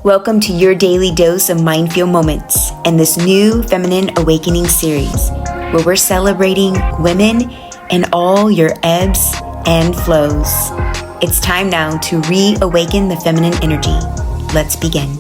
Welcome to your daily dose of MindFuel moments and this new Feminine Awakening series, where we're celebrating women and all your ebbs and flows. It's time now to reawaken the feminine energy. Let's begin.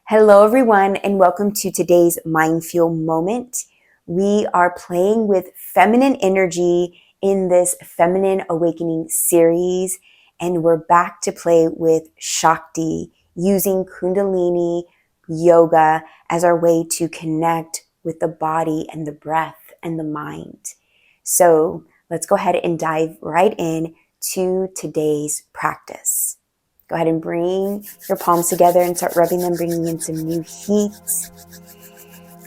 Hello, everyone, and welcome to today's MindFuel moment. We are playing with feminine energy in this Feminine Awakening series, and we're back to play with shakti, using Kundalini yoga as our way to connect with the body and the breath and the mind. So let's go ahead and dive right in to today's practice. Go ahead and bring your palms together and start rubbing them, bringing in some new heat.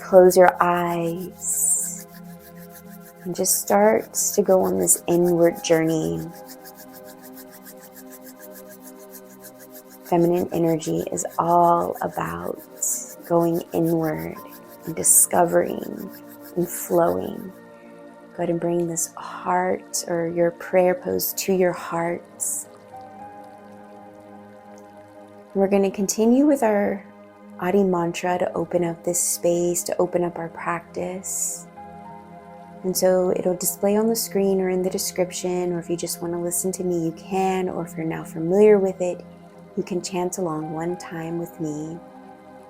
Close your eyes and just start to go on this inward journey. Feminine energy is all about going inward and discovering and flowing. Go ahead and bring this heart or your prayer pose to your hearts. We're going to continue with our Adi mantra to open up this space, to open up our practice. And so it'll display on the screen or in the description, or if you just want to listen to me, you can, or if you're now familiar with it, you can chant along one time with me.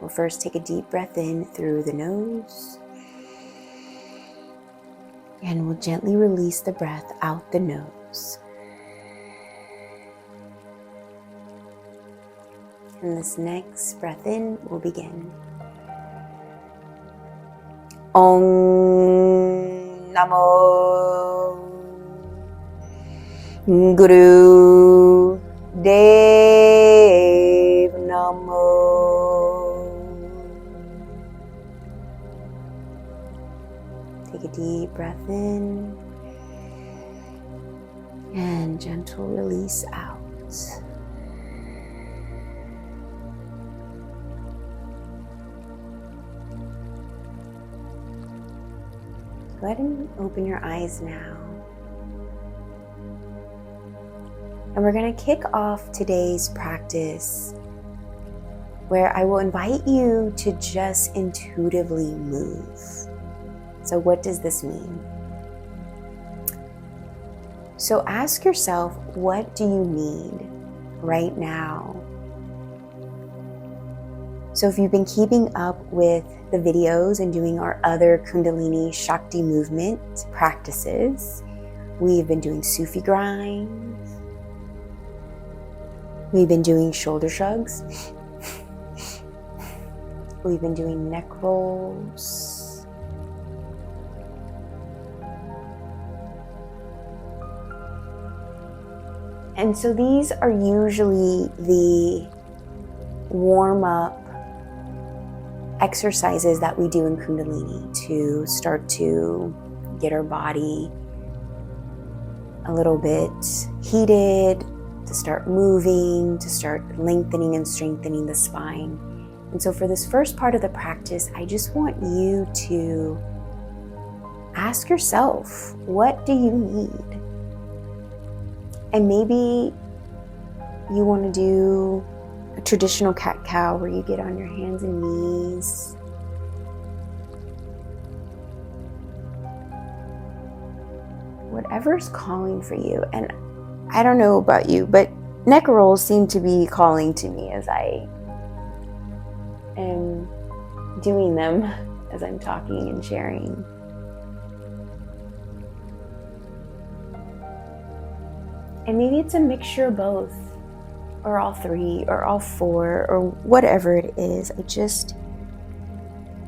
We'll first take a deep breath in through the nose, and we'll gently release the breath out the nose. And this next breath in will begin. Om Namo Guru Dev Namo. Take a deep breath in and gentle release out. Go ahead and open your eyes now. And we're going to kick off today's practice where I will invite you to just intuitively move. So what does this mean? So ask yourself, what do you need right now? So if you've been keeping up with the videos and doing our other Kundalini Shakti movement practices, we've been doing Sufi grinds. We've been doing shoulder shrugs. We've been doing neck rolls. And so these are usually the warm-up exercises that we do in Kundalini to start to get our body a little bit heated, to start moving, to start lengthening and strengthening the spine. And so for this first part of the practice, I just want you to ask yourself, what do you need? And maybe you want to do a traditional cat-cow where you get on your hands and knees. Whatever's calling for you. And I don't know about you, but neck rolls seem to be calling to me as I am doing them, as I'm talking and sharing. And maybe it's a mixture of both, or all three, or all four, or whatever it is.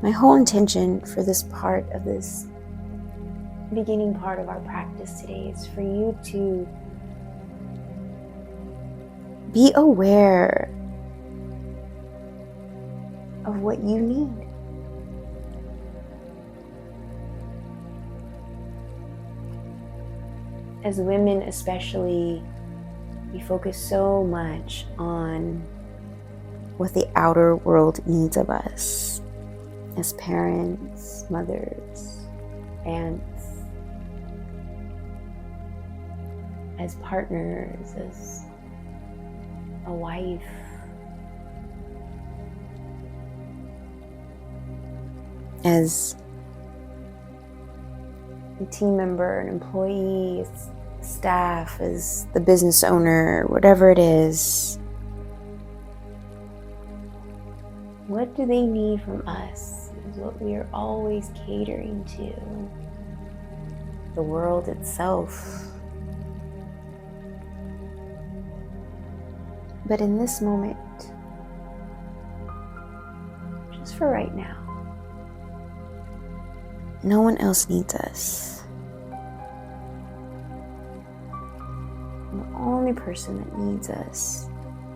My whole intention for this part of this beginning part of our practice today is for you to be aware of what you need. As women especially, we focus so much on what the outer world needs of us as parents, mothers, aunts, as partners, as a wife, as a team member, an employee, as staff, as the business owner, whatever it is. What do they need from us is what we are always catering to. The world itself. But in this moment, just for right now, no one else needs us. The only person that needs us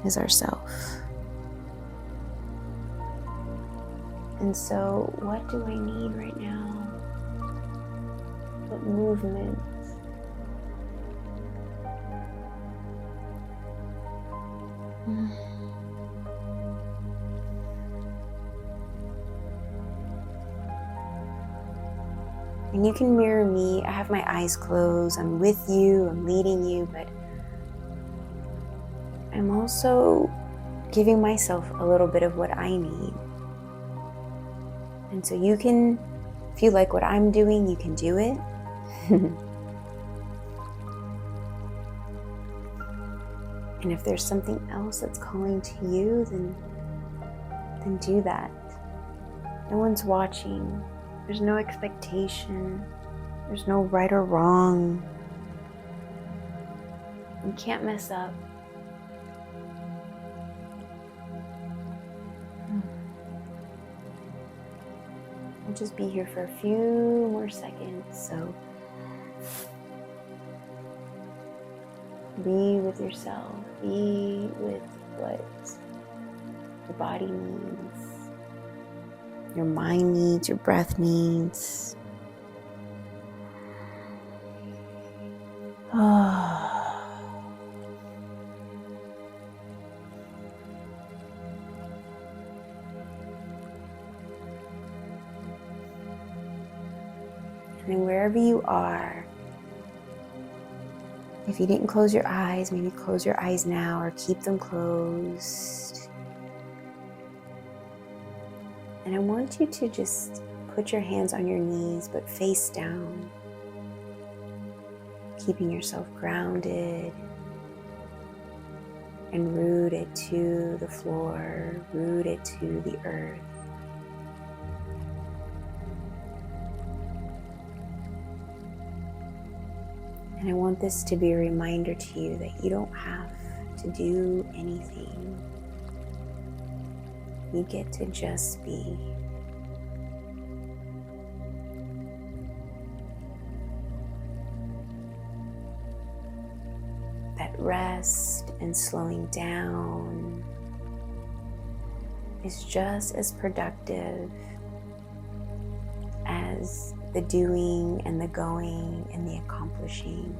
is ourselves. And so, what do I need right now? What movement? And you can mirror me. I have my eyes closed. I'm with you. I'm leading you. But I'm also giving myself a little bit of what I need. And so you can, if you like what I'm doing, you can do it. And if there's something else that's calling to you, then do that. No one's watching. There's no expectation. There's no right or wrong. You can't mess up. I'll just be here for a few more seconds, so be with yourself. Be with what your body needs, your mind needs, your breath needs. And then wherever you are, if you didn't close your eyes, maybe close your eyes now or keep them closed. And I want you to just put your hands on your knees, but face down, keeping yourself grounded and rooted to the floor, rooted to the earth. And I want this to be a reminder to you that you don't have to do anything. You get to just be. That rest and slowing down is just as productive as the doing and the going and the accomplishing.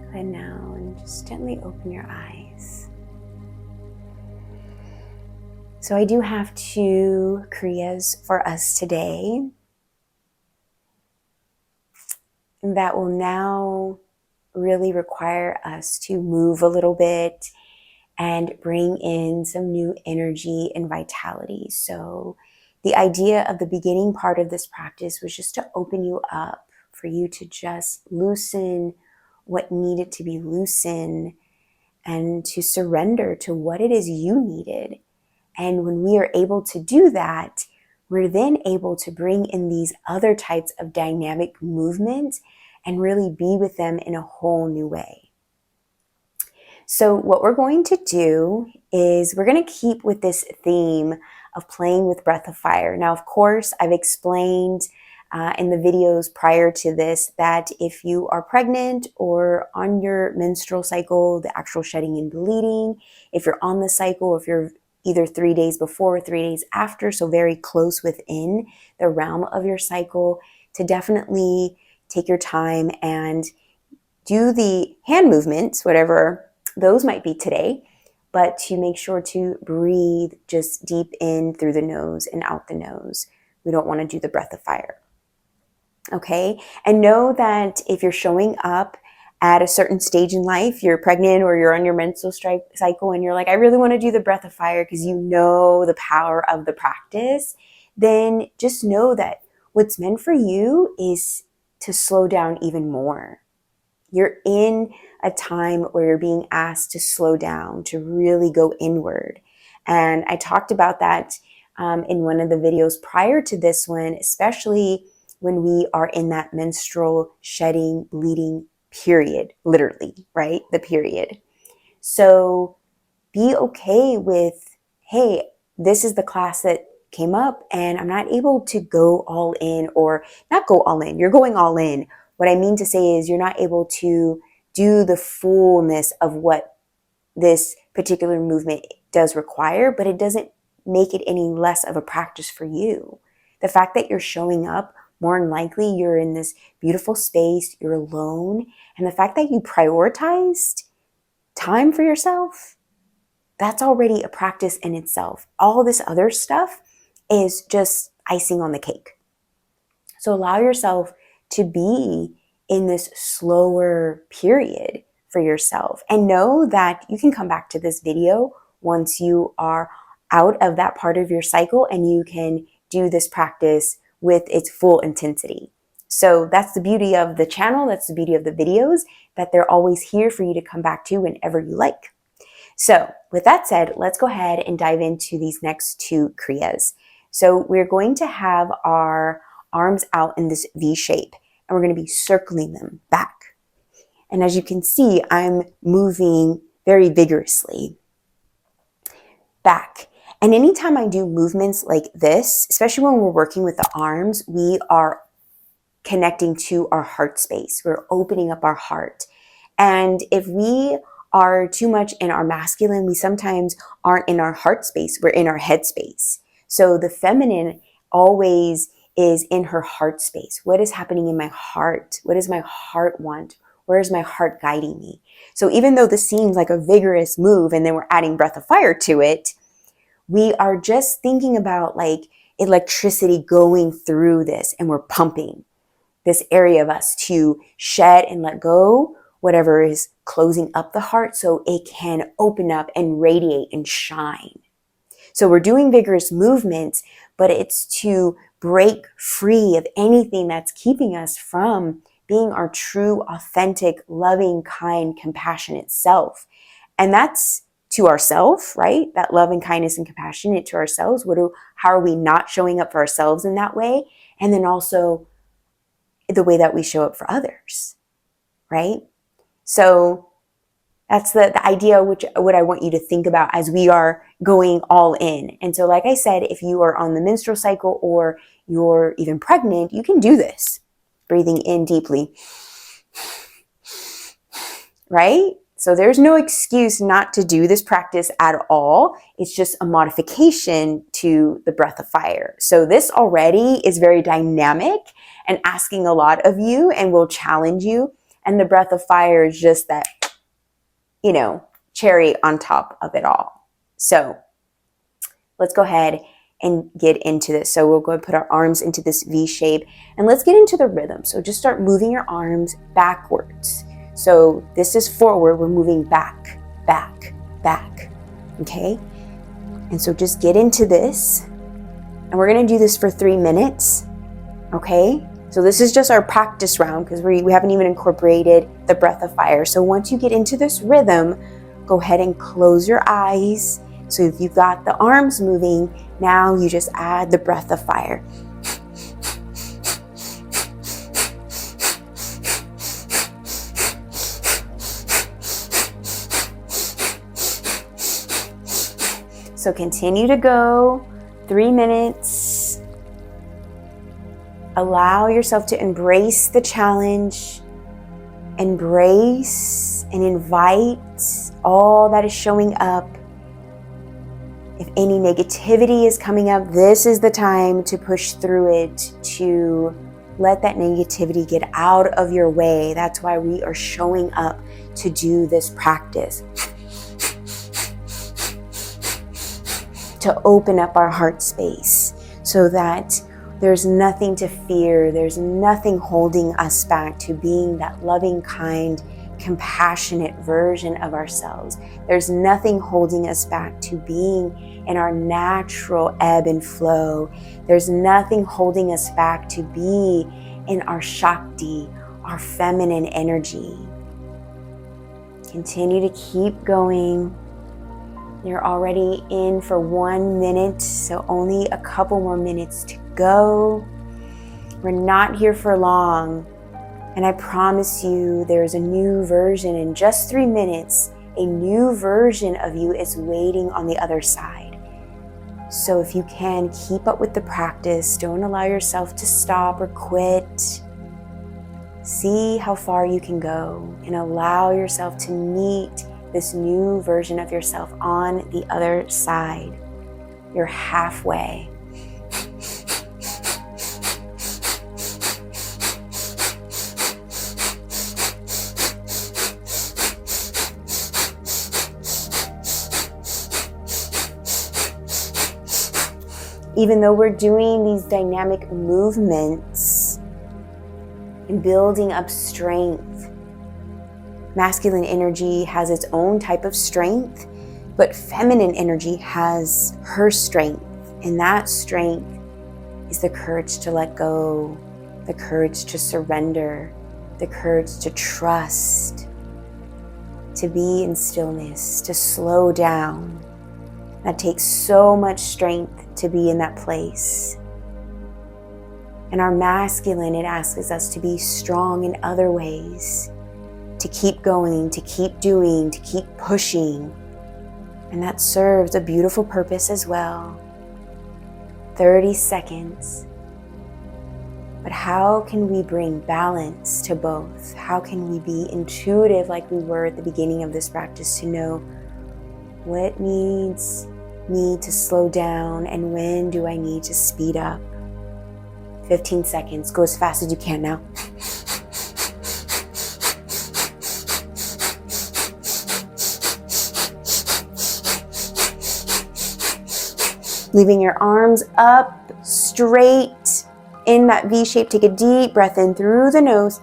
Go ahead now and just gently open your eyes. So I do have 2 Kriyas for us today. That will now really require us to move a little bit and bring in some new energy and vitality. So the idea of the beginning part of this practice was just to open you up, for you to just loosen what needed to be loosened and to surrender to what it is you needed. And when we are able to do that, we're then able to bring in these other types of dynamic movements and really be with them in a whole new way. So what we're going to do is we're going to keep with this theme of playing with breath of fire. Now, of course, I've explained in the videos prior to this that if you are pregnant or on your menstrual cycle, the actual shedding and bleeding, if you're on the cycle, if you're either 3 days before or 3 days after, so very close within the realm of your cycle, to definitely take your time and do the hand movements, whatever those might be today, but to make sure to breathe just deep in through the nose and out the nose. we don't want to do the breath of fire. Okay? And know that if you're showing up at a certain stage in life, you're pregnant or you're on your menstrual cycle and you're like, I really want to do the breath of fire because you know the power of the practice, then just know that what's meant for you is to slow down even more. You're in a time where you're being asked to slow down, to really go inward. And I talked about that in one of the videos prior to this one, especially when we are in that menstrual shedding, bleeding period, literally, right? The period. So be okay with, hey, this is the class that came up and I'm not able to go all in, or not go all in. You're going all in. What I mean to say is you're not able to do the fullness of what this particular movement does require, but it doesn't make it any less of a practice for you. The fact that you're showing up, more than likely you're in this beautiful space, you're alone, and the fact that you prioritized time for yourself, that's already a practice in itself. All this other stuff is just icing on the cake. So allow yourself to be in this slower period for yourself, and know that you can come back to this video once you are out of that part of your cycle and you can do this practice with its full intensity. So that's the beauty of the channel. That's the beauty of the videos, that they're always here for you to come back to whenever you like. So with that said, let's go ahead and dive into these next two kriyas. So we're going to have our arms out in this V shape, and we're going to be circling them back. And as you can see, I'm moving very vigorously back. And anytime I do movements like this, especially when we're working with the arms, we are connecting to our heart space. We're opening up our heart. And if we are too much in our masculine, we sometimes aren't in our heart space. We're in our head space. So the feminine always is in her heart space. What is happening in my heart? What does my heart want? Where is my heart guiding me? So even though this seems like a vigorous move and then we're adding breath of fire to it, we are just thinking about like electricity going through this, and we're pumping this area of us to shed and let go whatever is closing up the heart so it can open up and radiate and shine. So we're doing vigorous movements, but it's to break free of anything that's keeping us from being our true, authentic, loving, kind, compassionate self. And that's to ourselves, right? That love and kindness and compassionate to ourselves. How are we not showing up for ourselves in that way? And then also the way that we show up for others, right? So that's the idea, what I want you to think about as we are going all in. And so like I said, if you are on the menstrual cycle or you're even pregnant, you can do this. Breathing in deeply, right? So there's no excuse not to do this practice at all. It's just a modification to the breath of fire. So this already is very dynamic and asking a lot of you and will challenge you. And the breath of fire is just that, cherry on top of it all. So let's go ahead and get into this. So we'll go and put our arms into this V shape, and let's get into the rhythm. So just start moving your arms backwards. So this is forward, we're moving back, back, back, okay? And so just get into this, and we're gonna do this for 3 minutes, okay? So this is just our practice round because we haven't even incorporated the breath of fire. So once you get into this rhythm, go ahead and close your eyes. So if you've got the arms moving, now you just add the breath of fire. So continue to go, 3 minutes. Allow yourself to embrace the challenge, embrace and invite all that is showing up. If any negativity is coming up, this is the time to push through it, to let that negativity get out of your way. That's why we are showing up to do this practice. To open up our heart space so that There's nothing to fear. There's nothing holding us back to being that loving, kind, compassionate version of ourselves. There's nothing holding us back to being in our natural ebb and flow. There's nothing holding us back to be in our shakti, our feminine energy. Continue to keep going. You're already in for 1 minute, so only a couple more minutes to go. We're not here for long, and I promise you there's a new version in just 3 minutes. A new version of you is waiting on the other side. So if you can, keep up with the practice. Don't allow yourself to stop or quit. See how far you can go and allow yourself to meet this new version of yourself on the other side. You're halfway. Even though we're doing these dynamic movements and building up strength, masculine energy has its own type of strength, but feminine energy has her strength. And that strength is the courage to let go, the courage to surrender, the courage to trust, to be in stillness, to slow down. That takes so much strength to be in that place. And our masculine, it asks us to be strong in other ways, to keep going, to keep doing, to keep pushing. And that serves a beautiful purpose as well. 30 seconds. But how can we bring balance to both? How can we be intuitive like we were at the beginning of this practice to know what needs me to slow down and when do I need to speed up? 15 seconds. Go as fast as you can now. Leaving your arms up, straight in that V shape. Take a deep breath in through the nose.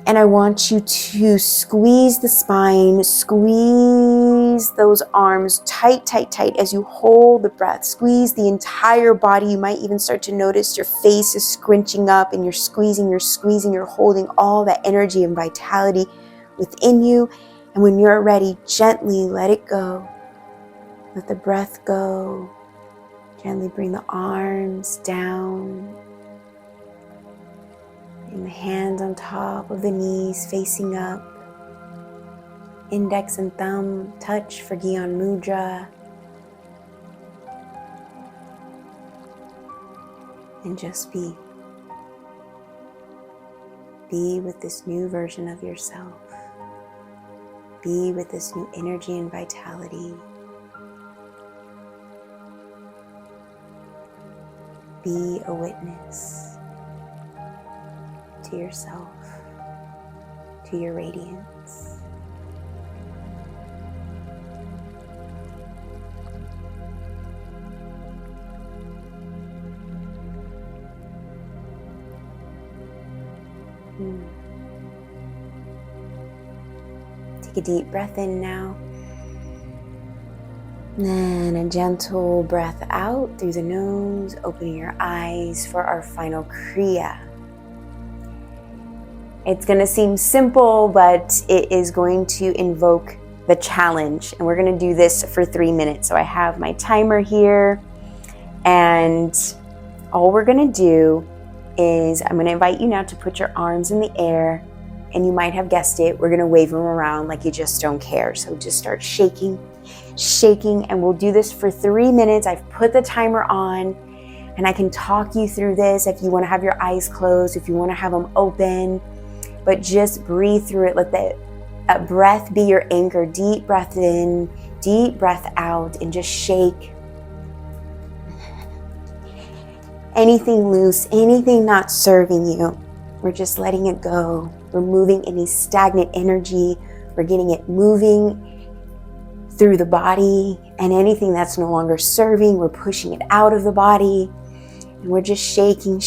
And I want you to squeeze the spine, squeeze those arms tight, tight, tight as you hold the breath. Squeeze the entire body. You might even start to notice your face is scrunching up and you're squeezing, you're holding all that energy and vitality within you. And when you're ready, gently let it go. Let the breath go. Gently bring the arms down. And the hands on top of the knees facing up. Index and thumb touch for Gyan Mudra. And just be. Be with this new version of yourself. Be with this new energy and vitality. Be a witness to yourself, to your radiance. Take a deep breath in now. And a gentle breath out through the nose, opening your eyes for our final Kriya. It's going to seem simple, but it is going to invoke the challenge. And we're going to do this for 3 minutes. So I have my timer here. And all we're going to do is I'm going to invite you now to put your arms in the air. And you might have guessed it, we're going to wave them around like you just don't care. So just start shaking, and we'll do this for 3 minutes. I've put the timer on, and I can talk you through this if you want to have your eyes closed, if you want to have them open, but just breathe through it. Let the breath be your anchor. Deep breath in, deep breath out, and just shake. Anything loose, anything not serving you, we're just letting it go. Removing any stagnant energy. We're getting it moving through the body, and anything that's no longer serving, we're pushing it out of the body. And we're just shaking.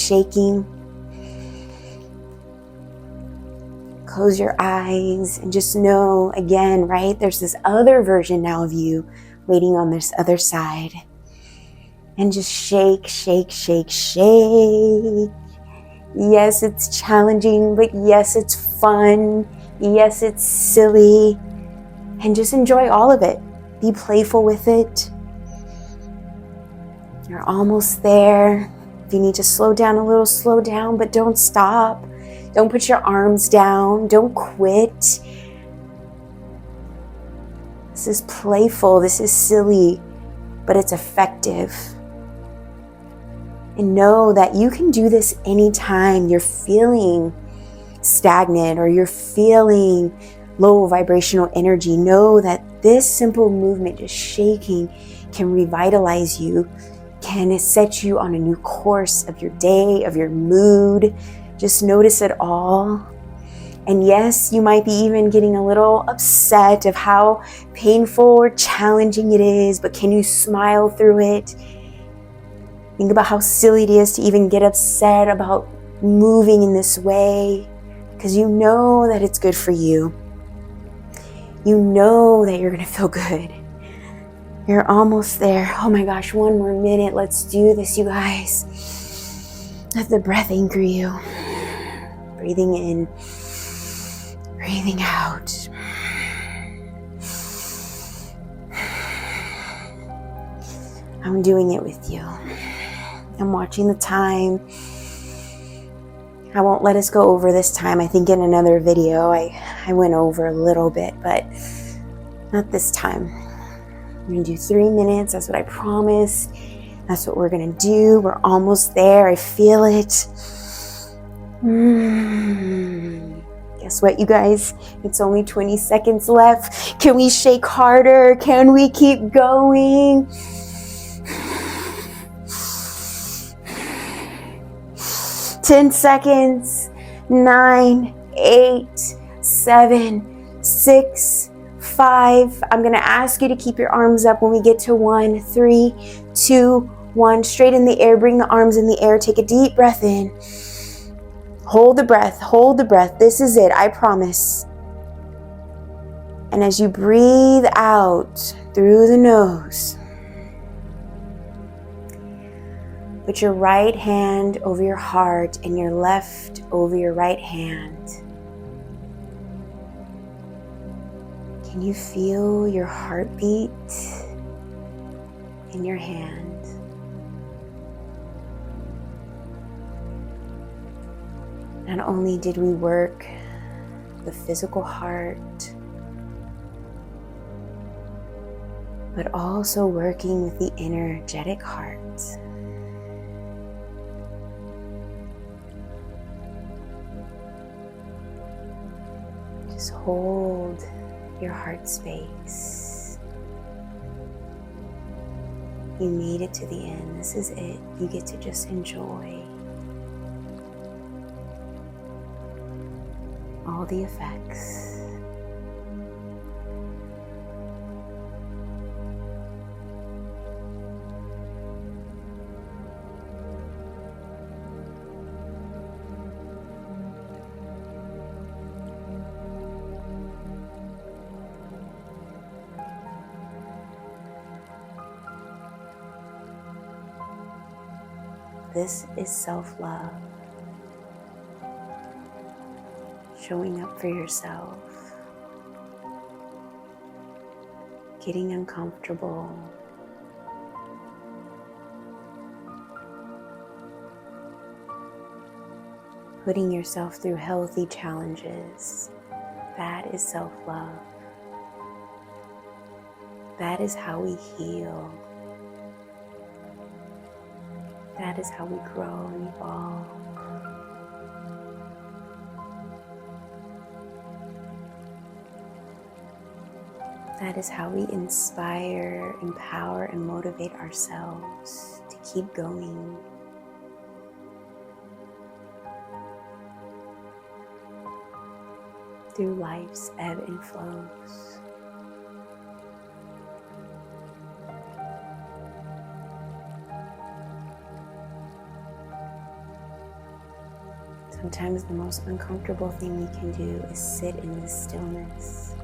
Close your eyes and just know, again, right? There's this other version now of you waiting on this other side. And just shake. Yes, it's challenging, but yes, it's fun. Yes, it's silly. And just enjoy all of it. Be playful with it. You're almost there. If you need to slow down a little, slow down, but don't stop. Don't put your arms down. Don't quit. This is playful. This is silly, but it's effective. And know that you can do this anytime you're feeling stagnant or you're feeling low vibrational energy. Know that this simple movement, just shaking, can revitalize you, can set you on a new course of your day, of your mood. Just notice it all. And yes, you might be even getting a little upset of how painful or challenging it is, but can you smile through it? Think about how silly it is to even get upset about moving in this way, because you know that it's good for you. You know that you're going to feel good. You're almost there. Oh my gosh, one more minute. Let's do this, you guys. Let the breath anchor you. Breathing in, breathing out. I'm doing it with you. I'm watching the time. I won't let us go over this time. I think in another video I went over a little bit, but not this time. I'm going to do 3 minutes. That's what I promised. That's what we're going to do. We're almost there. I feel it. Guess what, you guys? It's only 20 seconds left. Can we shake harder? Can we keep going? 10 seconds. 9, 8, 7, 6, 5. I'm going to ask you to keep your arms up when we get to 1, 3, 2, 1. Straight in the air. Bring the arms in the air. Take a deep breath in. Hold the breath. Hold the breath. This is it. I promise. And as you breathe out through the nose, put your right hand over your heart and your left over your right hand. Can you feel your heartbeat in your hand? Not only did we work the physical heart, but also working with the energetic heart. Just hold your heart space. You made it to the end. This is it. You get to just enjoy all the effects. This is self-love. Showing up for yourself. Getting uncomfortable. Putting yourself through healthy challenges. That is self-love. That is how we heal. That is how we grow and evolve. That is how we inspire, empower, and motivate ourselves to keep going. Through life's ebb and flows. Sometimes the most uncomfortable thing we can do is sit in this stillness.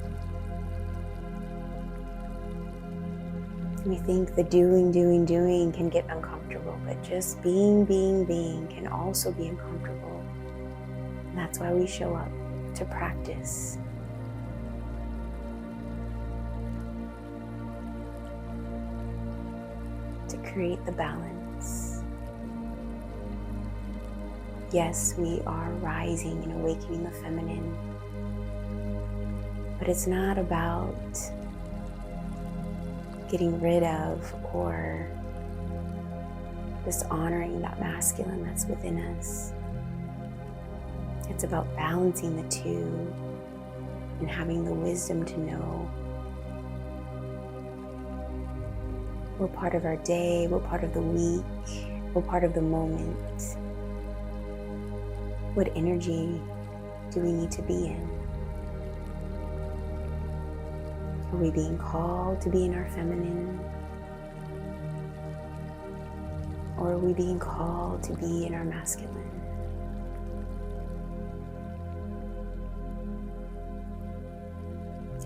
We think the doing can get uncomfortable, but just being can also be uncomfortable. And that's why we show up to practice. To create the balance. Yes, we are rising and awakening the feminine, but it's not about getting rid of or dishonoring that masculine that's within us. It's about balancing the two and having the wisdom to know what part of our day, what part of the week, what part of the moment, what energy do we need to be in? Are we being called to be in our feminine? Or are we being called to be in our masculine?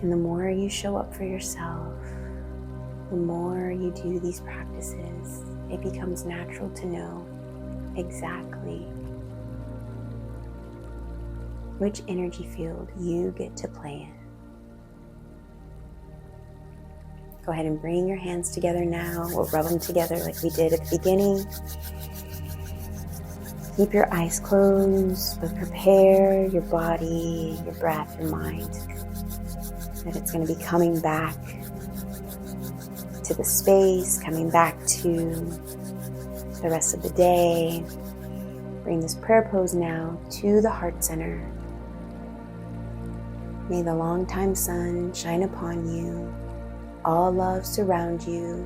And the more you show up for yourself, the more you do these practices, it becomes natural to know exactly which energy field you get to play in. Go ahead and bring your hands together now. We'll rub them together like we did at the beginning. Keep your eyes closed, but prepare your body, your breath, your mind, that it's going to be coming back to the space, coming back to the rest of the day. Bring this prayer pose now to the heart center. May the longtime sun shine upon you, all love surround you,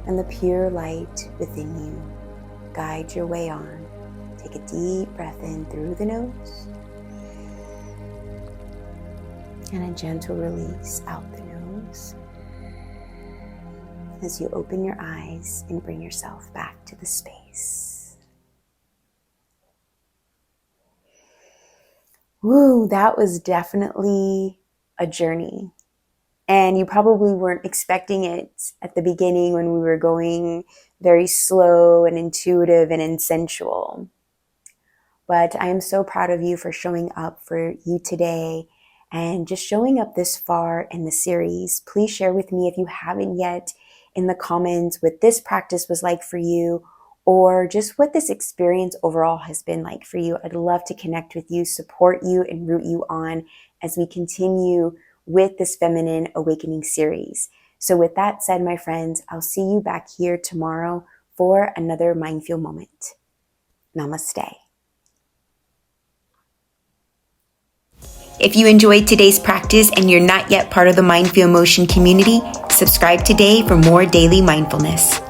and the pure light within you guide your way on. Take a deep breath in through the nose, and a gentle release out the nose as you open your eyes and bring yourself back to the space. Woo, that was definitely a journey. And you probably weren't expecting it at the beginning when we were going very slow and intuitive and sensual. But I am so proud of you for showing up for you today and just showing up this far in the series. Please share with me if you haven't yet in the comments what this practice was like for you, or just what this experience overall has been like for you. I'd love to connect with you, support you, and root you on as we continue with this Feminine Awakening series. So with that said, my friends, I'll see you back here tomorrow for another MindFuel moment. Namaste. If you enjoyed today's practice and you're not yet part of the MindFuel Motion community, subscribe today for more daily mindfulness.